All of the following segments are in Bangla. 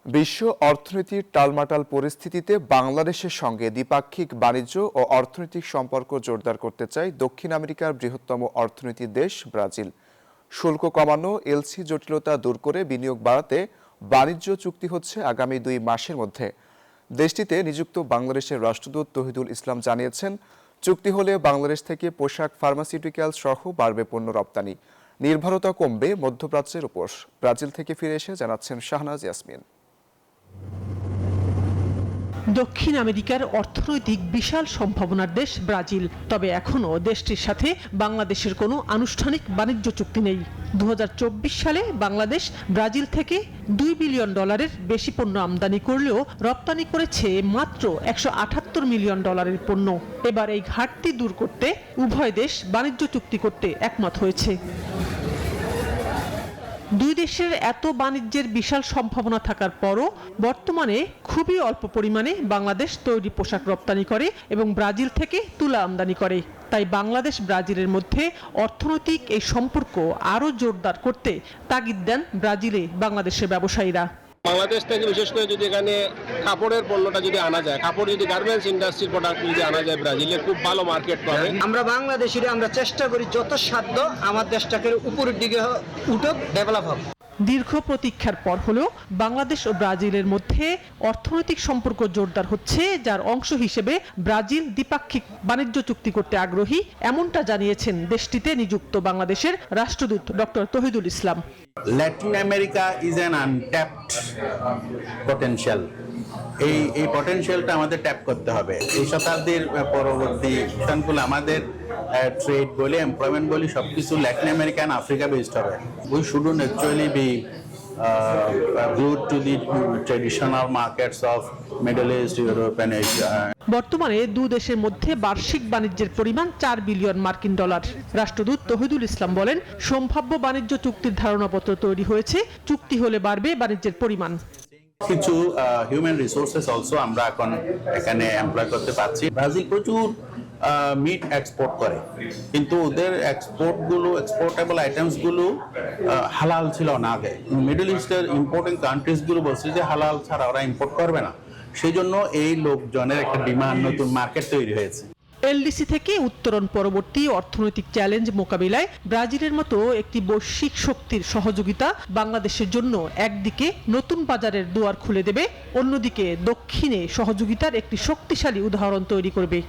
বিশ্ব অর্থনীতির টালমাটাল পরিস্থিতিতে বাংলাদেশের সঙ্গে দ্বিপাক্ষিক বাণিজ্য ও অর্থনৈতিক সম্পর্ক জোরদার করতে চায় দক্ষিণ আমেরিকার বৃহত্তম অর্থনীতির দেশ ব্রাজিল। শুল্ক কমানো, এলসি জটিলতা দূর করে বিনিয়োগ বাড়াতে বাণিজ্য চুক্তি হচ্ছে আগামী 2 মাসের মধ্যে। দেশটিতে নিযুক্ত বাংলাদেশের রাষ্ট্রদূত তৌহিদুল ইসলাম জানিয়েছেন, চুক্তি হলে বাংলাদেশ থেকে পোশাক, ফার্মাসিউটিক্যাল সহ বাড়বে পণ্য রপ্তানি, নির্ভরতা কমবে মধ্যপ্রাচ্যের উপর। ব্রাজিল থেকে ফিরে এসে জানাচ্ছেন শাহনাজ ইয়াসমিন। দক্ষিণ আমেরিকার অর্থনৈতিক বিশাল সম্ভাবনার দেশ ব্রাজিল, তবে এখনও দেশটির সাথে বাংলাদেশের কোনো আনুষ্ঠানিক বাণিজ্য চুক্তি নেই। 2024 সালে বাংলাদেশ ব্রাজিল থেকে $2 বিলিয়ন বেশি পণ্য আমদানি করলেও রপ্তানি করেছে মাত্র $178 মিলিয়ন পণ্য। এবার এই ঘাটতি দূর করতে উভয় দেশ বাণিজ্য চুক্তি করতে একমত হয়েছে। দুই দেশের এত বাণিজ্যের বিশাল সম্ভাবনা থাকার পরও বর্তমানে খুবই অল্প পরিমাণে বাংলাদেশ তৈরি পোশাক রপ্তানি করে এবং ব্রাজিল থেকে তুলা আমদানি করে। তাই বাংলাদেশ ব্রাজিলের মধ্যে অর্থনৈতিক এই সম্পর্ক আরও জোরদার করতে তাগিদ দেন ব্রাজিলে বাংলাদেশের ব্যবসায়ীরা। বাংলাদেশ থেকে বিশেষ করে যদি এখানে কাপড়ের পণ্যটা যদি আনা যায়, কাপড় যদি গার্মেন্টস ইন্ডাস্ট্রির প্রোডাক্ট যদি আনা যায়, ব্রাজিলে খুব ভালো মার্কেট পাবে। আমরা বাংলাদেশিরা আমরা চেষ্টা করি যত সাধ্য আমার দেশটাকে উপরের দিকে উঠুক, ডেভেলপ হোক। দীর্ঘ প্রতীক্ষার পর হলেও বাংলাদেশ ও ব্রাজিলের মধ্যে অর্থনৈতিক সম্পর্ক জোরদার হচ্ছে, যার অংশ হিসেবে ব্রাজিল দ্বিপাক্ষিক বাণিজ্য চুক্তি করতে আগ্রহী, এমনটা জানিয়েছেন দেশটিতে নিযুক্ত বাংলাদেশের রাষ্ট্রদূত doctor Touhidul Islam. Latin America is an untapped potential. এই পটেনশিয়ালটা আমাদের ট্যাপ করতে হবে। এই শতাব্দীর পরবর্তী স্থানগুলো আমাদের ট্রেড বলি, এমপ্লয়মেন্ট বলি, সবকিছু Latin America and Africa based হবে। We shouldn't actually be glued to the traditional markets of Middle East, Europe and Asia. বর্তমানে দুই দেশের মধ্যে বার্ষিক বাণিজ্যের পরিমাণ $4 বিলিয়ন। রাষ্ট্রদূত তৌহিদুল ইসলাম বলেন, সম্ভাব্য বাণিজ্য চুক্তির ধারণাপত্র তৈরি হয়েছে, চুক্তি হলে বাড়বে বাণিজ্যের পরিমাণ। কিছু হিউম্যান রিসোর্সেস অলসো আমরা এখন এখানে এমপ্লয় করতে পারছি। ব্রাজিল প্রচুর মিট এক্সপোর্ট করে, কিন্তু ওদের এক্সপোর্টেবল আইটেমস গুলো হালাল ছিল না আগে। মিডল ইস্টের ইম্পোর্টিং কান্ট্রিজ গুলো বলছে যে হালাল ছাড়া ওরা ইম্পোর্ট করবে না। সেই জন্য এই লোকজনের একটা ডিমান্ড, নতুন মার্কেট তৈরি হয়েছে। এলডিসি থেকে উত্তরণ পরবর্তী অর্থনৈতিক চ্যালেঞ্জ মোকাবিলায় ব্রাজিলের মতো একটি বৈশ্বিক শক্তির সহযোগিতা বাংলাদেশের জন্য একদিকে নতুন বাজারের দুয়ার খুলে দেবে, অন্যদিকে দক্ষিণে সহযোগিতার একটি শক্তিশালী উদাহরণ তৈরি করবে।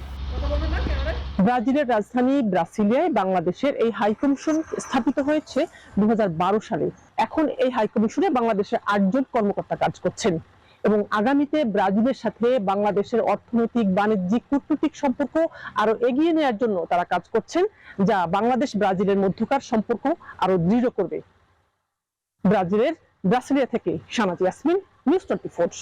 ব্রাজিলের রাজধানী ব্রাসিলিয়ায় বাংলাদেশের এই হাইকমিশন স্থাপিত হয়েছে 2012 সালে। এখন এই হাইকমিশনে বাংলাদেশের 8 জন কর্মকর্তা কাজ করছেন এবং আগামীতে ব্রাজিলের সাথে বাংলাদেশের অর্থনৈতিক, বাণিজ্যিক, কূটনৈতিক সম্পর্ক আরো এগিয়ে নেওয়ার জন্য তারা কাজ করছেন, যা বাংলাদেশ ব্রাজিলের মধ্যকার সম্পর্ক আরো দৃঢ় করবে। ব্রাজিলের ব্রাসিলিয়া থেকে শাহনাজ ইয়াসমিন, নিউজ 24।